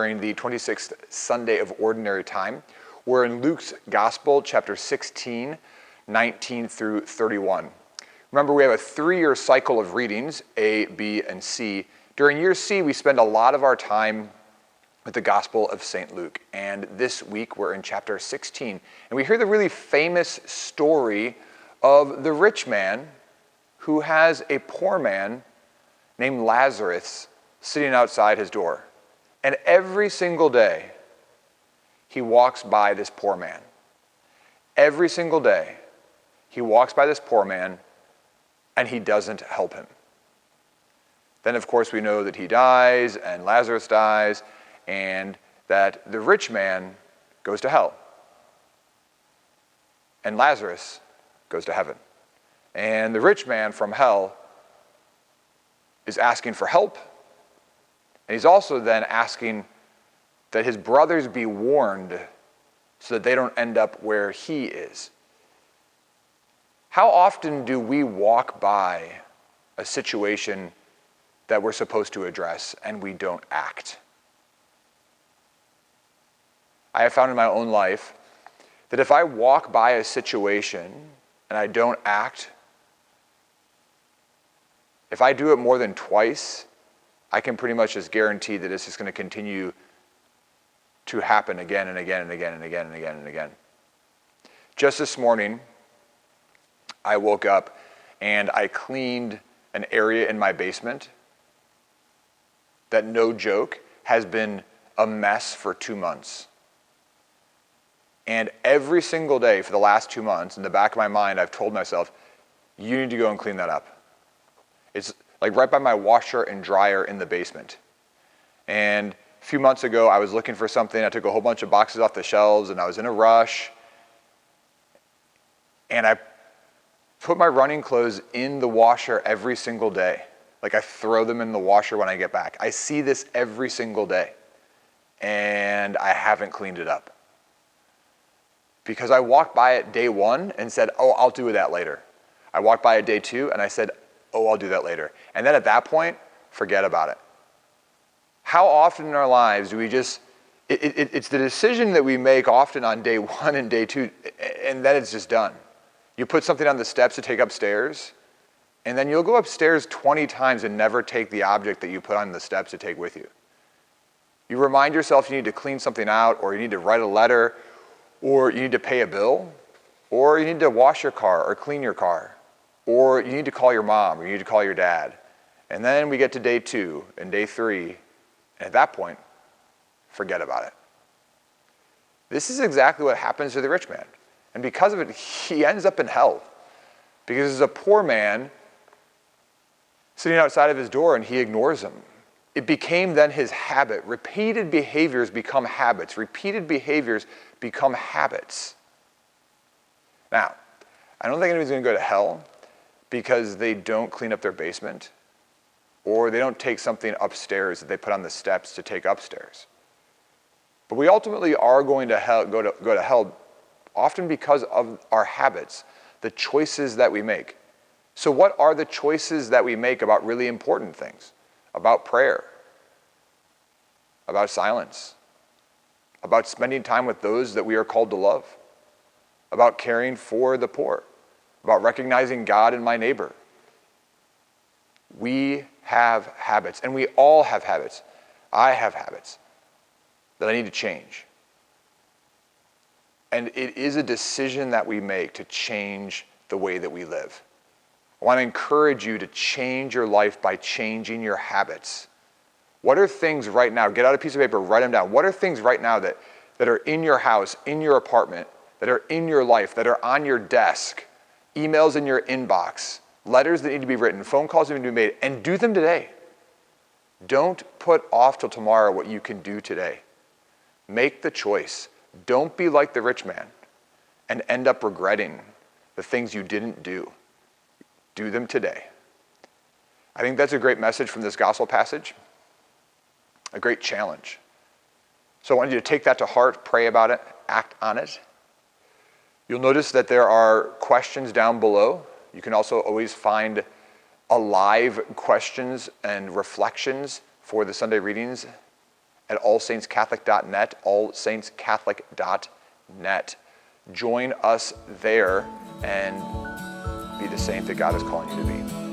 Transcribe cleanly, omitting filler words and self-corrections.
during the 26th Sunday of Ordinary Time. We're in Luke's Gospel, chapter 16, 19 through 31. Remember, we have a 3-year cycle of readings, A, B, and C. During year C, we spend a lot of our time with the Gospel of St. Luke. And this week, we're in chapter 16. And we hear the really famous story of the rich man who has a poor man named Lazarus sitting outside his door. And every single day, he walks by this poor man. Every single day, he walks by this poor man, and he doesn't help him. Then, of course, we know that he dies, and Lazarus dies, and that the rich man goes to hell. And Lazarus goes to heaven. And the rich man from hell is asking for help. And he's also then asking that his brothers be warned so that they don't end up where he is. How often do we walk by a situation that we're supposed to address and we don't act? I have found in my own life that if I walk by a situation and I don't act, if I do it more than twice, I can pretty much just guarantee that it's just going to continue to happen again and again and again and again and again and again. Just this morning, I woke up and I cleaned an area in my basement that, no joke, has been a mess for 2 months. And every single day for the last 2 months, in the back of my mind, I've told myself, you need to go and clean that up. It's like right by my washer and dryer in the basement. And a few months ago, I was looking for something. I took a whole bunch of boxes off the shelves, and I was in a rush. And I put my running clothes in the washer every single day. Like, I throw them in the washer when I get back. I see this every single day. And I haven't cleaned it up. Because I walked by it day 1 and said, oh, I'll do that later. I walked by it day 2 and I said, oh, I'll do that later. And then at that point, forget about it. How often in our lives do we just, it's the decision that we make often on day 1 and day 2, and then it's just done. You put something on the steps to take upstairs, and then you'll go upstairs 20 times and never take the object that you put on the steps to take with you. You remind yourself you need to clean something out, or you need to write a letter, or you need to pay a bill, or you need to wash your car or clean your car, or you need to call your mom, or you need to call your dad. And then we get to day 2 and day 3, and at that point, forget about it. This is exactly what happens to the rich man. And because of it, he ends up in hell. Because there's a poor man sitting outside of his door and he ignores him. It became then his habit. Repeated behaviors become habits. Repeated behaviors become habits. Now, I don't think anybody's going to go to hell because they don't clean up their basement or they don't take something upstairs that they put on the steps to take upstairs. But we ultimately are going to go to hell often because of our habits, the choices that we make. So what are the choices that we make about really important things? About prayer, about silence, about spending time with those that we are called to love, about caring for the poor, about recognizing God in my neighbor. We have habits, and we all have habits. I have habits that I need to change. And it is a decision that we make to change the way that we live. I want to encourage you to change your life by changing your habits. What are things right now, get out a piece of paper, write them down. What are things right now that are in your house, in your apartment, that are in your life, that are on your desk, emails in your inbox, letters that need to be written, phone calls that need to be made, and do them today. Don't put off till tomorrow what you can do today. Make the choice. Don't be like the rich man and end up regretting the things you didn't do. Do them today. I think that's a great message from this gospel passage, a great challenge. So I want you to take that to heart, pray about it, act on it. You'll notice that there are questions down below. You can also always find alive questions and reflections for the Sunday readings at allsaintscatholic.net, allsaintscatholic.net. Join us there and be the saint that God is calling you to be.